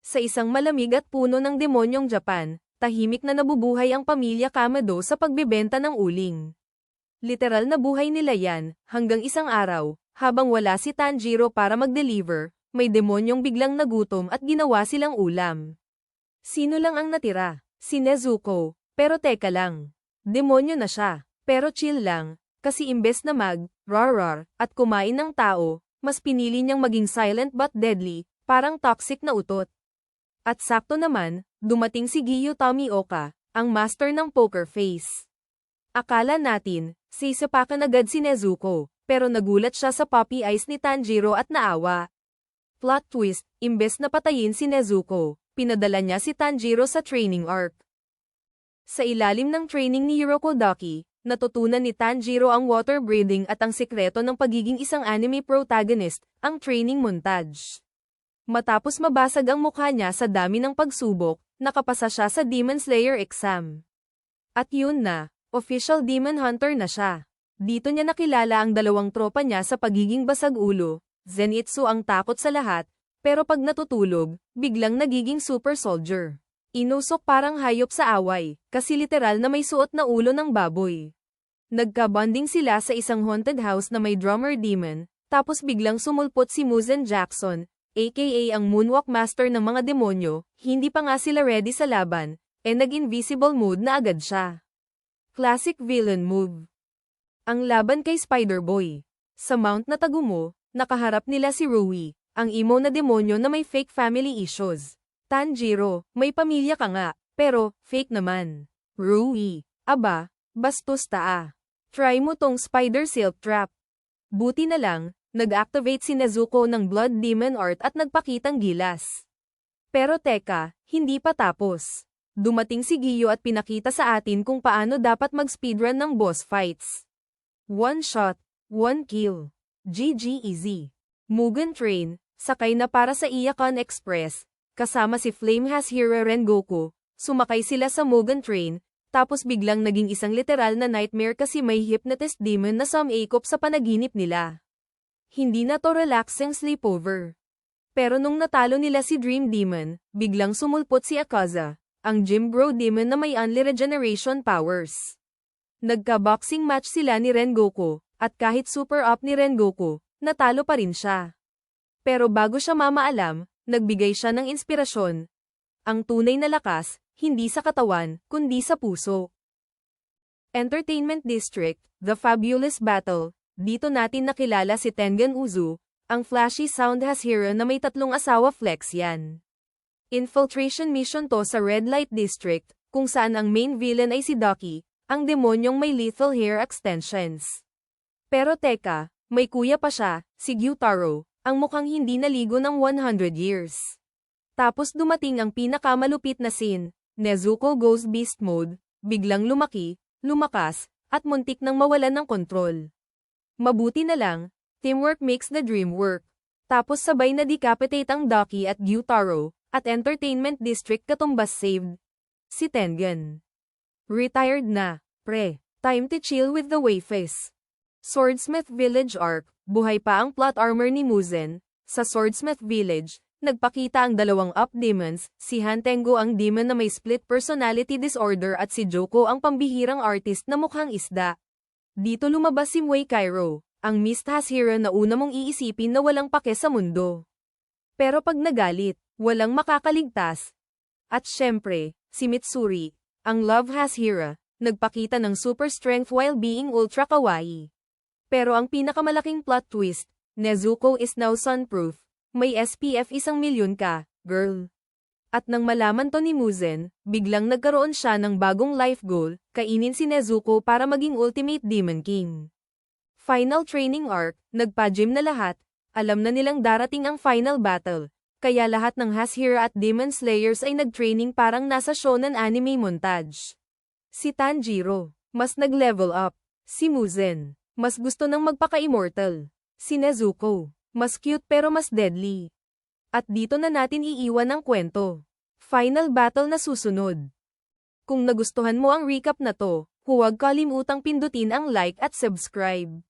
Sa isang malamig at puno ng demonyong Japan, tahimik na nabubuhay ang pamilya Kamado sa pagbebenta ng uling. Literal na buhay nila yan, hanggang isang araw, habang wala si Tanjiro para mag-deliver, may demonyong biglang nagutom at ginawa silang ulam. Sino lang ang natira? Si Nezuko. Pero teka lang. Demonyo na siya. Pero chill lang, kasi imbes na rar at kumain ng tao, mas pinili niyang maging silent but deadly, parang toxic na utot. At sakto naman, dumating si Giyu Tomioka, ang master ng poker face. Akala natin, sisapakan agad si Nezuko, pero nagulat siya sa puppy eyes ni Tanjiro at naawa. Plot twist, imbes na patayin si Nezuko, pinadala niya si Tanjiro sa training arc. Sa ilalim ng training ni Urokodaki, natutunan ni Tanjiro ang water breathing at ang sikreto ng pagiging isang anime protagonist, ang training montage. Matapos mabasag ang mukha niya sa dami ng pagsubok, nakapasa siya sa Demon Slayer exam. At yun na, official Demon Hunter na siya. Dito niya nakilala ang dalawang tropa niya sa pagiging basag ulo, Zenitsu ang takot sa lahat, pero pag natutulog, biglang nagiging super soldier. Inusok parang hayop sa away, kasi literal na may suot na ulo ng baboy. Nagka-bonding sila sa isang haunted house na may drummer demon, tapos biglang sumulpot si Muzen Jackson, aka ang moonwalk master ng mga demonyo, hindi pa nga sila ready sa laban, nag-invisible mode na agad siya. Classic villain move. Ang laban kay Spider-Boy. Sa Mount na Tagumo, nakaharap nila si Rui, ang emo na demonyo na may fake family issues. Tanjiro, may pamilya ka nga, pero, fake naman. Rui, aba, bastos taa. Try mo tong spider silk trap. Buti na lang, nag-activate si Nezuko ng Blood Demon Art at nagpakitang gilas. Pero teka, hindi pa tapos. Dumating si Giyu at pinakita sa atin kung paano dapat mag-speedrun ng boss fights. One shot, one kill. GG easy. Mugen Train, sakay na para sa Iyakan Express, kasama si Flamehashira Rengoku, sumakay sila sa Mugen Train, tapos biglang naging isang literal na nightmare kasi may hypnotist demon na sumakop sa panaginip nila. Hindi na to relaxing sleepover. Pero nung natalo nila si Dream Demon, biglang sumulpot si Akaza, ang Gym Bro Demon na may only regeneration powers. Nagka-boxing match sila ni Rengoku, at kahit super up ni Rengoku, natalo pa rin siya. Pero bago siya mamaalam, nagbigay siya ng inspirasyon. Ang tunay na lakas, hindi sa katawan, kundi sa puso. Entertainment District, The Fabulous Battle. Dito natin nakilala si Tengen Uzu, ang flashy Soundhashira na may 3 asawa flex yan. Infiltration mission to sa Red Light District, kung saan ang main villain ay si Ducky, ang demonyong may lethal hair extensions. Pero teka, may kuya pa siya, si Gyutaro, ang mukhang hindi naligo ng 100 years. Tapos dumating ang pinakamalupit na scene, Nezuko goes beast mode, biglang lumaki, lumakas, at muntik nang mawalan ng kontrol. Mabuti na lang, teamwork makes the dream work. Tapos sabay na decapitate ang Ducky at Gyutaro, at Entertainment District katumbas saved. Si Tengen. Retired na, pre. Time to chill with the waifus. Swordsmith Village Arc, buhay pa ang plot armor ni Muzen. Sa Swordsmith Village, nagpakita ang dalawang up demons, si Hantengo ang demon na may split personality disorder at si Joko ang pambihirang artist na mukhang isda. Dito lumabas si Mui Kairo, ang Mist-Hashira na una mong iisipin na walang pake sa mundo. Pero pag nagalit, walang makakaligtas. At syempre, si Mitsuri, ang Love-Hashira, nagpakita ng super strength while being ultra kawaii. Pero ang pinakamalaking plot twist, Nezuko is now sunproof, may SPF 1,000,000 ka, girl. At nang malaman to ni Muzen, biglang nagkaroon siya ng bagong life goal, kainin si Nezuko para maging Ultimate Demon King. Final training arc, nagpa-gym na lahat, alam na nilang darating ang final battle, kaya lahat ng Hashira at Demon Slayers ay nag-training parang nasa shonen anime montage. Si Tanjiro, mas nag-level up. Si Muzen, mas gusto nang magpaka-immortal. Si Nezuko, mas cute pero mas deadly. At dito na natin iiwan ang kwento. Final battle na susunod. Kung nagustuhan mo ang recap na to, huwag kalimutang pindutin ang like at subscribe.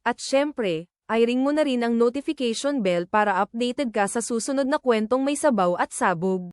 At syempre, I-ring mo na rin ang notification bell para updated ka sa susunod na kwentong may sabaw at sabog.